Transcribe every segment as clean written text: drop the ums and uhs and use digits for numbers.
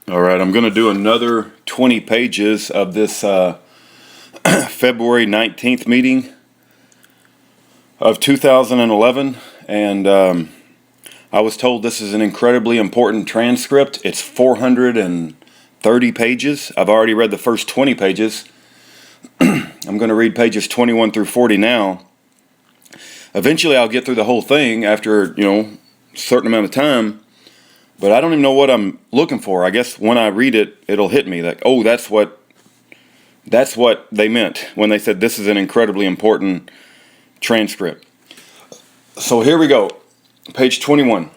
All right, I'm going to do another 20 pages of this February 19th meeting of 2011, and I was told this is an incredibly important transcript. It's 430 pages. I've already read the first 20 pages. I'm going to read pages 21 through 40 now. Eventually I'll get through the whole thing after, a certain amount of time. But I don't even know what I'm looking for. I guess when I read it, it'll hit me like, oh, that's what they meant when they said this is an incredibly important transcript. So here we go, page 21.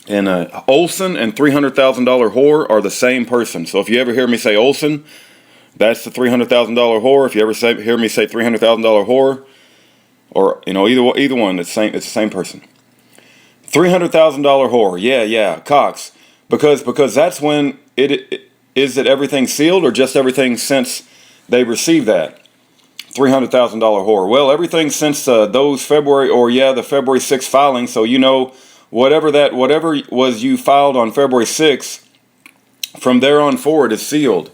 And Olson and $300,000 whore are the same person. So if you ever hear me say Olson, that's the $300,000 whore. If you ever hear me say $300,000 whore, or either one, it's the same person. $300,000 whore, yeah, Cox, because that's when is it everything sealed or just everything since they received that $300,000 whore? Well, everything since those February the February 6th filing. So whatever was you filed on February 6th, from there on forward is sealed.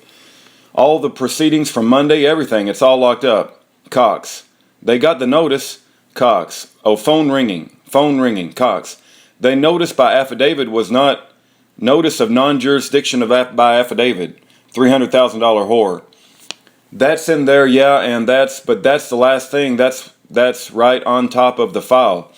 All the proceedings from Monday, everything, it's all locked up. Cox, they got the notice. Cox, oh, phone ringing, Cox. They noticed by affidavit was not notice of non-jurisdiction by affidavit. $300,000 whore. That's in there, yeah, and that's the last thing. That's right on top of the file.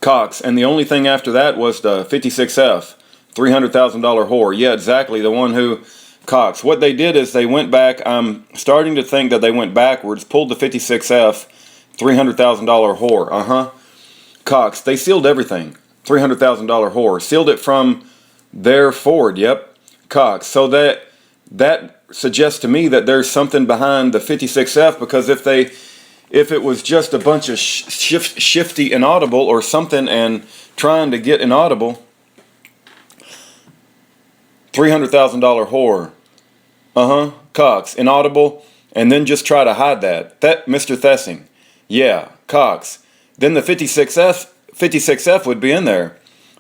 Cox, and the only thing after that was the 56F, $300,000 whore. Yeah, exactly, the one who Cox. What they did is they went back. I'm starting to think that they went backwards, pulled the 56F, $300,000 whore. Cox, they sealed everything. $300,000 whore. Sealed it from there forward. Yep. Cox. So that suggests to me that there's something behind the 56F, because if it was just a bunch of shifty inaudible or something and trying to get inaudible, $300,000 whore. Cox, inaudible, and then just try to hide that. Mr. Thessing. Yeah, Cox. Then the 56F would be in there.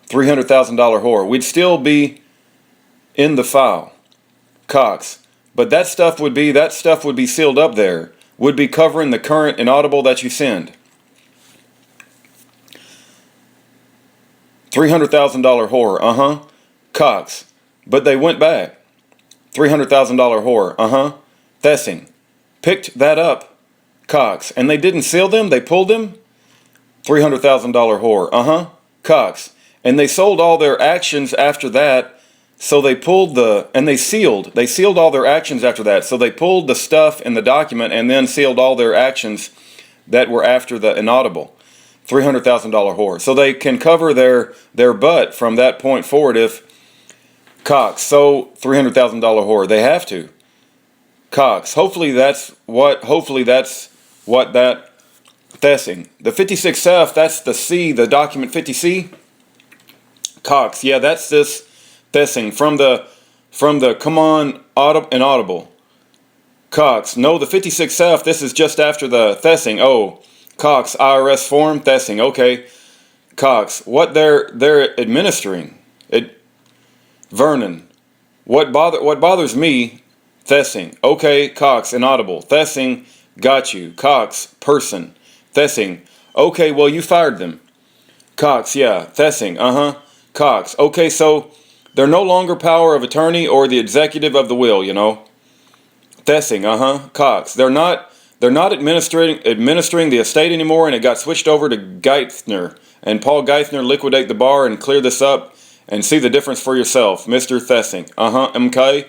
$300,000 whore. We'd still be in the file. Cox. But that stuff would be sealed up there. Would be covering the current inaudible that you send. $300,000 whore. Cox. But they went back. $300,000 whore. Thessing. Picked that up. Cox. And they didn't seal them, they pulled them. $300,000 whore. Cox. And they sold all their actions after that, so they pulled they sealed all their actions after that. So they pulled the stuff in the document and then sealed all their actions that were after the inaudible. $300,000 whore. So they can cover their butt from that point forward if Cox. So $300,000 whore. They have to. Cox. Hopefully that's what that Thessing. The 56F, that's the C, the document 50C. Cox, yeah, that's this Thessing from the come on inaudible. Cox, no, the 56F, this is just after the Thessing. Oh, Cox, IRS form, Thessing, okay. Cox, what they're administering. Vernon, what bothers me, Thessing. Okay, Cox, inaudible. Thessing, got you. Cox, person. Thessing, okay, well, you fired them. Cox, yeah. Thessing, Cox, okay, so they're no longer power of attorney or the executive of the will, Thessing, Cox, they're not administering the estate anymore, and it got switched over to Geithner, and Paul Geithner liquidate the bar and clear this up and see the difference for yourself, Mr. Thessing. MK,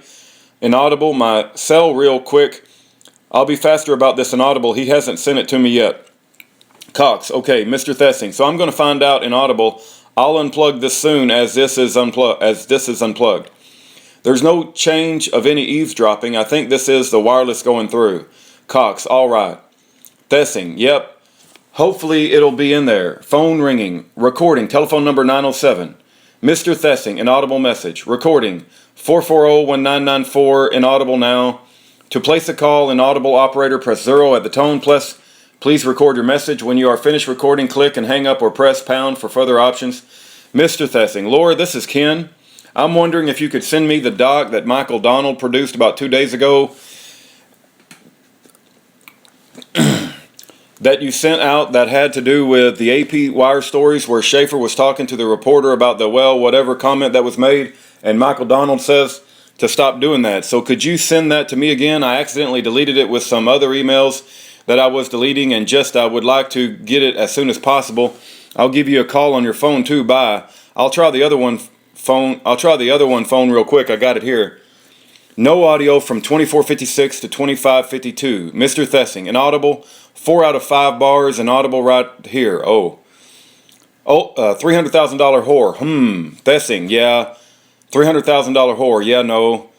inaudible, my cell real quick. I'll be faster about this inaudible. He hasn't sent it to me yet. Cox, okay, Mr. Thessing. So I'm going to find out inaudible. I'll unplug this soon as this is unplugged. There's no change of any eavesdropping. I think this is the wireless going through. Cox, all right. Thessing, yep. Hopefully it'll be in there. Phone ringing. Recording. Telephone number 907. Mr. Thessing, inaudible message. Recording. 440-1994, inaudible now. To place a call, inaudible operator, press 0 at the tone. Please record your message. When you are finished recording, click and hang up or press pound for further options. Mr. Thessing, Laura, this is Ken. I'm wondering if you could send me the doc that Michael Donald produced about 2 days ago that you sent out that had to do with the AP wire stories where Schaeffer was talking to the reporter about the whatever comment that was made, and Michael Donald says to stop doing that. So could you send that to me again? I accidentally deleted it with some other emails that I was deleting, and I would like to get it as soon as possible. I'll give you a call on your phone too. Bye. I'll try the other one phone real quick. I got it here. No audio from 2456 to 2552. Mr. Thessing, inaudible. 4 out of 5 bars, inaudible right here. $300,000 whore. Thessing, yeah. $300,000 whore. Yeah, no.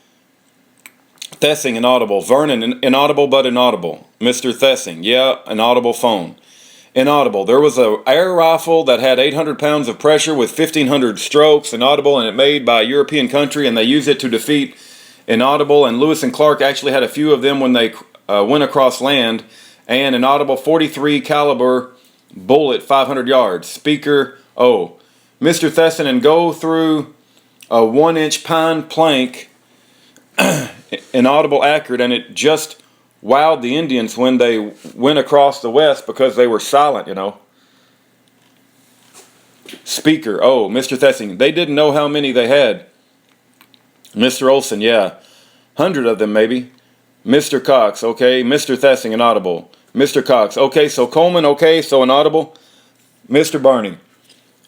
Thessing, inaudible. Vernon, inaudible but inaudible. Mr. Thessing, yeah, inaudible phone. Inaudible. There was an air rifle that had 800 pounds of pressure with 1,500 strokes. Inaudible, and it made by a European country, and they used it to defeat inaudible. And Lewis and Clark actually had a few of them when they went across land. And inaudible 43 caliber bullet, 500 yards. Speaker, Mr. Thesson, and go through a 1-inch pine plank, inaudible accurate, and it just wowed the Indians when they went across the west because they were silent, Speaker, Mr. Thessing, they didn't know how many they had. Mr. Olson, yeah, 100 of them maybe. Mr. Cox, okay. Mr. Thessing, inaudible. Mr. Cox, okay. So Coleman, okay. So inaudible. Mr. Barney,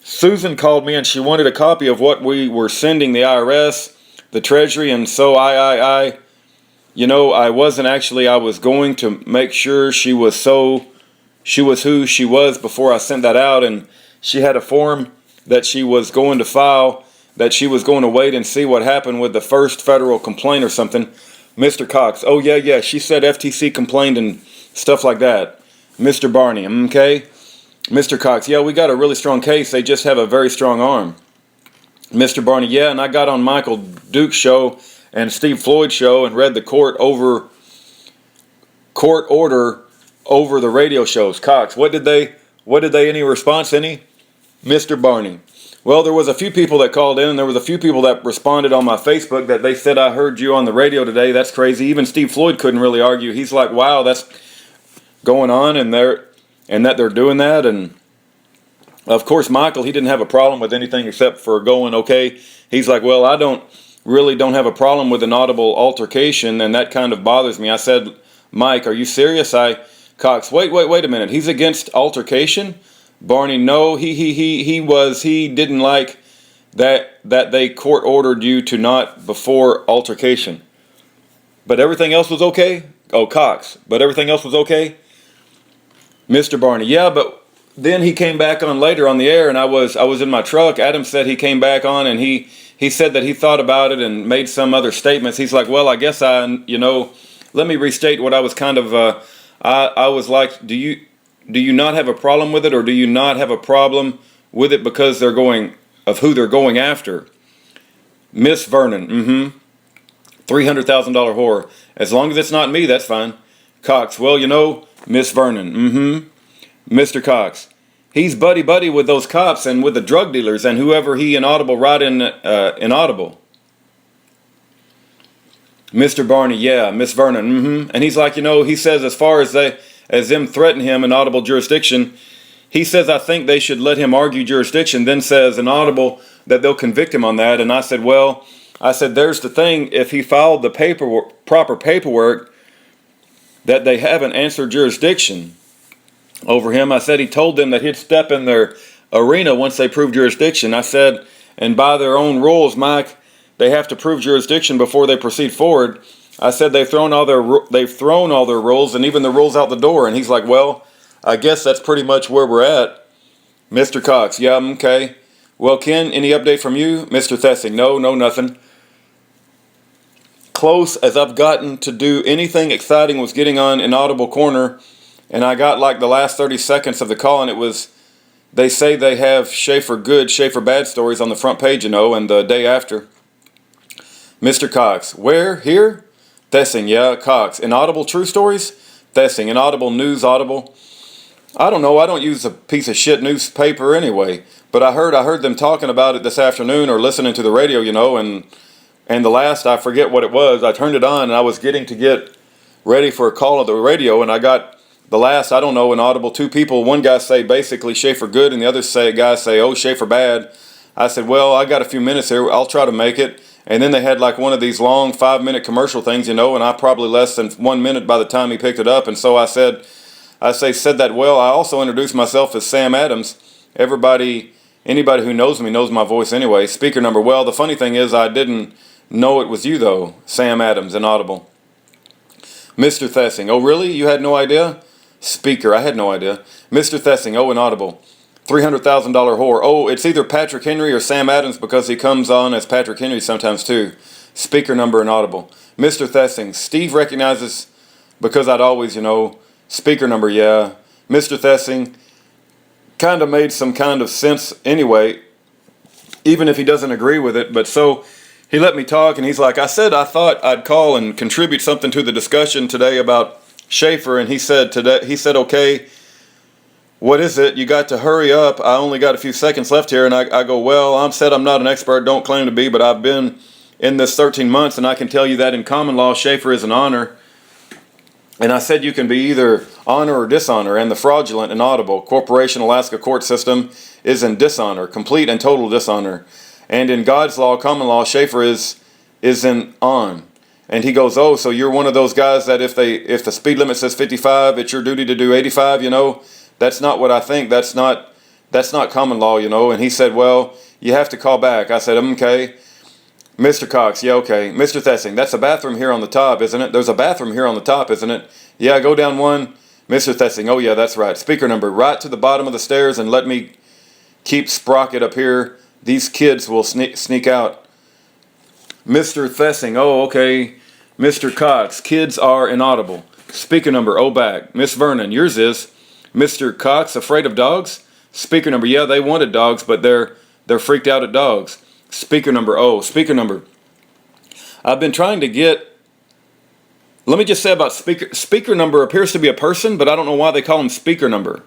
Susan called me and she wanted a copy of what we were sending the IRS, the Treasury, and so I wasn't actually, I was going to make sure she was who she was before I sent that out, and she had a form that she was going to file, that she was going to wait and see what happened with the first federal complaint or something. Mr. Cox, oh yeah, she said FTC complained and stuff like that. Mr. Barney, okay. Mr. Cox, yeah, we got a really strong case, they just have a very strong arm. Mr. Barney, yeah, and I got on Michael Duke's show and Steve Floyd's show and read the court order over the radio shows. Cox, what did they, any response, any? Mr. Barney, well, there was a few people that called in, and there was a few people that responded on my Facebook that they said, I heard you on the radio today. That's crazy. Even Steve Floyd couldn't really argue. He's like, wow, that's going on, and that they're doing that. And of course, Michael, he didn't have a problem with anything except for going, okay. He's like, well, I don't have a problem with an audible altercation, and that kind of bothers me. I said, Mike, are you serious? Cox, wait a minute. He's against altercation? Barney, no, he didn't like that they court ordered you to not before altercation. But everything else was okay? Oh, Cox, but everything else was okay? Mr. Barney, yeah, but then he came back on later on the air, and I was in my truck. Adam said he came back on, and he said that he thought about it and made some other statements. He's like, well, I guess let me restate what I was kind of, I was like, do you not have a problem with it, or do you not have a problem with it because who they're going after? Miss Vernon, $300,000 whore. As long as it's not me, that's fine. Cox, well, Miss Vernon, Mr. Cox, he's buddy with those cops and with the drug dealers and whoever he inaudible right in inaudible. Mr. Barney, yeah, Miss Vernon, and he's like, he says as far as them threaten him inaudible jurisdiction, he says I think they should let him argue jurisdiction, then says inaudible that they'll convict him on that. And I said, there's the thing, if he filed the proper paperwork, that they haven't answered jurisdiction over him. I said he told them that he'd step in their arena once they prove jurisdiction. I said, and by their own rules, Mike, they have to prove jurisdiction before they proceed forward. I said they've thrown all their rules and even the rules out the door. And he's like, well, I guess that's pretty much where we're at. Mr. Cox, yeah, okay. Well, Ken, any update from you? Mr. Thessing, no, nothing. Close as I've gotten to do anything exciting was getting on Inaudible Corner, and I got like the last 30 seconds of the call, and it was, they say they have Schaeffer good, Schaeffer bad stories on the front page, and the day after. Mr. Cox, where? Here? Thessing, yeah, Cox. Inaudible true stories? Thessing, Inaudible news, audible. I don't know. I don't use a piece of shit newspaper anyway. But I heard them talking about it this afternoon or listening to the radio, and the last, I forget what it was. I turned it on and I was getting ready for a call on the radio, and I got the last, I don't know, an audible two people. One guy say basically Schaeffer good, and the other guy say, oh, Schaeffer bad. I said, well, I got a few minutes here. I'll try to make it. And then they had like one of these long 5-minute commercial things, and I probably less than 1 minute by the time he picked it up. And so I said that well. I also introduced myself as Sam Adams. Anybody who knows me knows my voice anyway. Speaker number. Well, the funny thing is I didn't know it was you though, Sam Adams, inaudible. Mr. Thessing. Oh, really? You had no idea? Speaker. I had no idea. Mr. Thessing. Oh, inaudible. $300,000 whore. Oh, it's either Patrick Henry or Sam Adams because he comes on as Patrick Henry sometimes too. Speaker number inaudible. Mr. Thessing. Steve recognizes because I'd always, speaker number, yeah. Mr. Thessing kind of made some kind of sense anyway, even if he doesn't agree with it. But so he let me talk, and he's like, I thought I'd call and contribute something to the discussion today about Schaeffer, and he said, okay, what is it? You got to hurry up. I only got a few seconds left here. And I go, well, I'm not an expert, don't claim to be, but I've been in this 13 months, and I can tell you that in common law, Schaeffer is an honor. And I said you can be either honor or dishonor, and the fraudulent, inaudible, Corporation Alaska court system is in dishonor, complete and total dishonor. And in God's law, common law, Schaeffer is in on. And he goes, oh, so you're one of those guys that if the speed limit says 55, it's your duty to do 85, That's not what I think. That's not common law, And he said, well, you have to call back. I said, okay. Mr. Cox, yeah, okay. Mr. Thessing, that's a bathroom here on the top, isn't it? There's a bathroom here on the top, isn't it? Yeah, go down one. Mr. Thessing, oh yeah, that's right. Speaker number, right to the bottom of the stairs, and let me keep Sprocket up here. These kids will sneak out. Mr. Thessing, oh, okay. Mr. Cox, kids are inaudible. Speaker number, oh, back. Miss Vernon, yours is. Mr. Cox, afraid of dogs? Speaker number, yeah, they wanted dogs, but they're freaked out at dogs. Speaker number, oh, speaker number. I've been trying to get, let me just say about speaker number appears to be a person, but I don't know why they call him speaker number.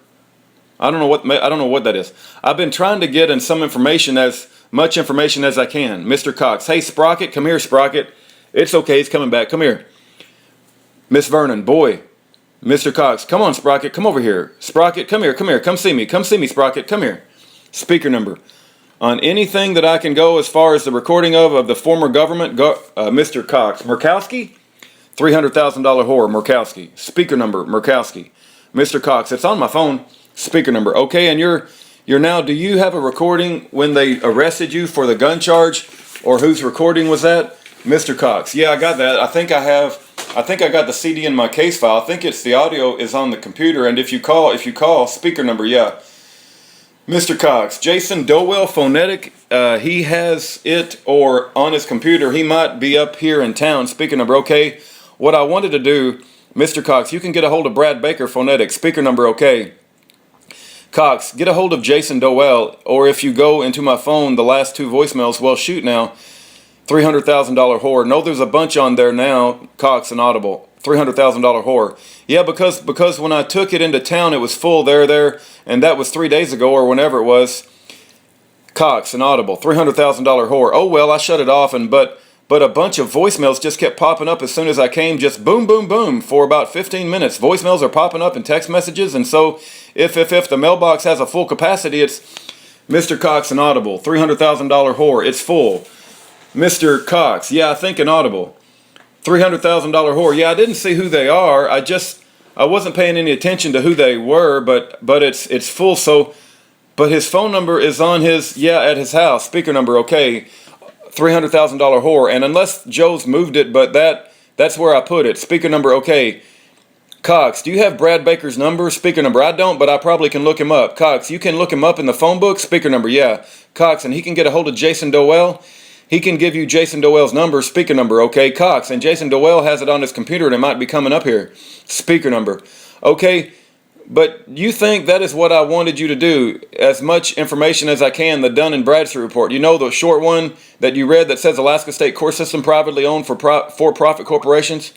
I don't know what that is. I've been trying to get in some information, as much information as I can. Mr. Cox, hey, Sprocket, come here, Sprocket. It's okay, he's coming back, come here. Miss Vernon, boy. Mr. Cox, come on, Sprocket, come over here. Sprocket, come here, come see me, Sprocket, come here. Speaker number. On anything that I can go as far as the recording of the former government, Mr. Cox. Murkowski? $300,000 whore, Murkowski. Speaker number, Murkowski. Mr. Cox, it's on my phone. Speaker number. Okay, and you're now, do you have a recording when they arrested you for the gun charge? Or whose recording was that? Mr. Cox. Yeah, I got that. I think I got the CD in my case file. I think it's the audio is on the computer, and if you call, speaker number, yeah. Mr. Cox, Jason Dowell, phonetic, he has it or on his computer. He might be up here in town. Speaker number, okay. What I wanted to do, Mr. Cox, you can get a hold of Brad Baker, phonetic. Speaker number, okay. Cox, get a hold of Jason Dowell, or if you go into my phone, the last two voicemails, well, shoot now. $300,000 whore. No, there's a bunch on there now. Cox, inaudible. $300,000 whore. Yeah, because when I took it into town, it was full there, and that was 3 days ago or whenever it was. Cox, inaudible. $300,000 whore. Oh well, I shut it off, but a bunch of voicemails just kept popping up as soon as I came. Just boom, boom, boom for about 15 minutes. Voicemails are popping up in text messages, and so if the mailbox has a full capacity, it's Mr. Cox, inaudible. $300,000 whore. It's full. Mr. Cox, yeah, I think inaudible. $300,000 whore. Yeah, I didn't see who they are. I wasn't paying any attention to who they were, but it's full. So, but his phone number is on his, at his house. Speaker number, okay. $300,000 whore. And unless Joe's moved it, but that's where I put it. Speaker number, okay. Cox, do you have Brad Baker's number? Speaker number, I don't, but I probably can look him up. Cox, you can look him up in the phone book? Speaker number, yeah. Cox, and he can get a hold of Jason Dowell? He can give you Jason Dowell's number, speaker number, okay, Cox, and Jason Dowell has it on his computer and it might be coming up here. Speaker number. Okay, but you think that is what I wanted you to do, as much information as I can, the Dun & Bradstreet report. You know the short one that you read that says Alaska State Court System privately owned for-profit corporations?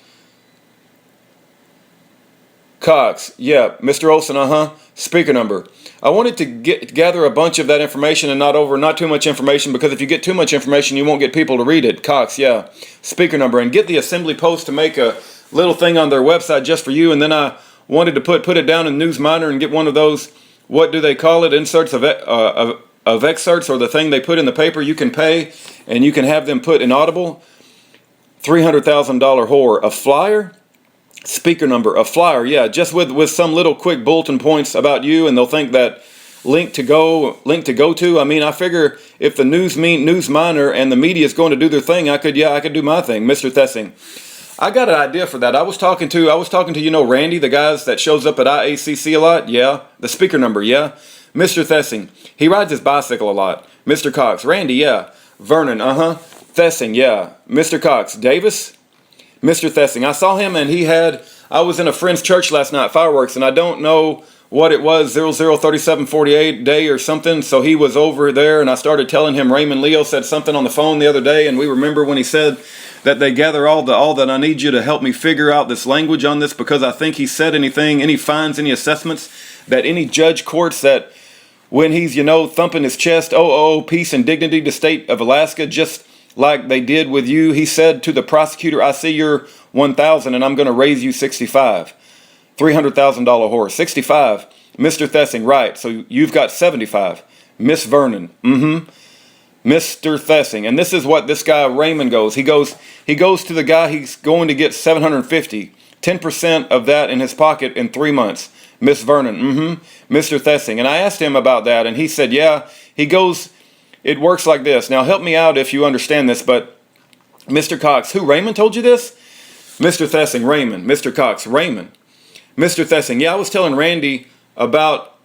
Cox, yeah. Mr. Olson, speaker number. I wanted to gather a bunch of that information and not too much information, because if you get too much information, you won't get people to read it. Cox, yeah. Speaker number. And get the Assembly Post to make a little thing on their website just for you. And then I wanted to put it down in News Miner and get one of those, what do they call it, inserts of excerpts, or the thing they put in the paper. You can pay and you can have them put in Audible. $300,000 whore. A flyer? Speaker number. A flyer, yeah, just with some little quick bulletin points about you, and they'll think that link to go to. I mean, I figure if the News Miner and the media is going to do their thing, I could do my thing. Mr. Thessing, I got an idea for that. I was talking to Randy, the guys that shows up at IACC a lot. Yeah, the speaker number. Yeah, Mr. Thessing, he rides his bicycle a lot. Mr. Cox, Randy, yeah. Vernon, Thessing, yeah. Mr. Cox, Davis. Mr. Thessing, I saw him, and I was in a friend's church last night, fireworks, and I don't know what it was, 003748 day or something, so he was over there, and I started telling him Raymond Leo said something on the phone the other day, and we remember when he said that they gather all that I need you to help me figure out this language on this, because I think he said any fines, any assessments, that any judge courts that when he's, thumping his chest, peace and dignity to state of Alaska, just like they did with you, he said to the prosecutor, I see you're 1,000 and I'm going to raise you 65. $300,000 horse. 65. Mr. Thessing, right. So you've got 75. Miss Vernon. Mr. Thessing. And this is what this guy Raymond goes. He goes to the guy he's going to get 750. 10% of that in his pocket in 3 months. Miss Vernon. Mr. Thessing. And I asked him about that, and he said, yeah. He goes, it works like this. Now help me out if you understand this, but Mr. Cox, who, Raymond told you this? Mr. Thessing, Raymond. Mr. Cox, Raymond. Mr. Thessing, yeah, I was telling Randy about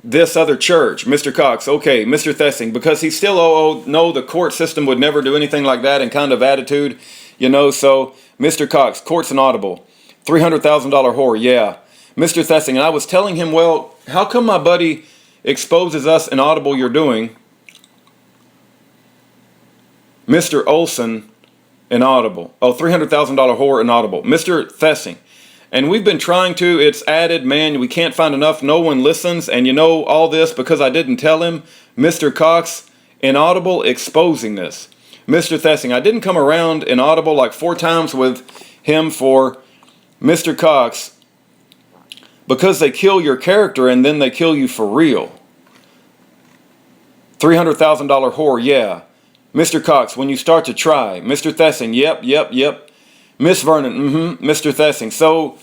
this other church. Mr. Cox, okay. Mr. Thessing, because he still no, the court system would never do anything like that, and kind of attitude, so Mr. Cox, courts and Audible. $300,000 whore, yeah. Mr. Thessing, and I was telling him, well, how come my buddy exposes us in Audible you're doing? Mr. Olson in Audible. Oh, $300,000 whore in Audible. Mr. Thessing. And we've been trying to, it's added, man, we can't find enough, no one listens, and all this because I didn't tell him. Mr. Cox in Audible exposing this. Mr. Thessing, I didn't come around in Audible like 4 times with him for Mr. Cox because they kill your character and then they kill you for real. $300,000 whore, yeah. Mr. Cox, when you start to try. Mr. Thessing, yep. Miss Vernon, Mr. Thessing. So,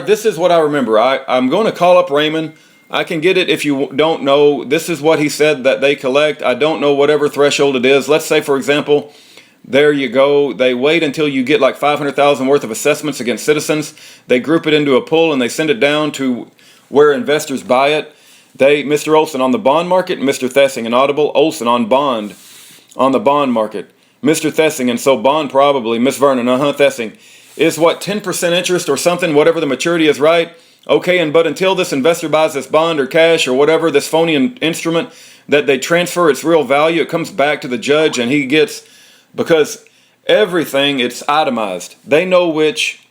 this is what I remember. I'm going to call up Raymond. I can get it if you don't know. This is what he said that they collect. I don't know whatever threshold it is. Let's say, for example, there you go. They wait until you get like $500,000 worth of assessments against citizens. They group it into a pool and they send it down to where investors buy it. Mr. Olson on the bond market, Mr. Thessing and Audible. Olson on the bond market. Mr. Thessing, and so bond probably, Miss Vernon, Thessing, is what, 10% interest or something, whatever the maturity is, right? Okay, but until this investor buys this bond or cash or whatever, this phony instrument, that they transfer its real value, it comes back to the judge and he gets, because everything, it's itemized. They know which,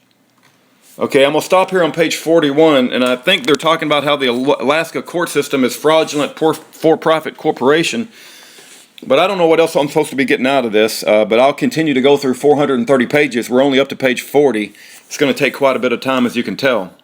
okay, I'm going to stop here on page 41, and I think they're talking about how the Alaska court system is fraudulent for-profit corporation. But I don't know what else I'm supposed to be getting out of this, but I'll continue to go through 430 pages. We're only up to page 40. It's going to take quite a bit of time, as you can tell.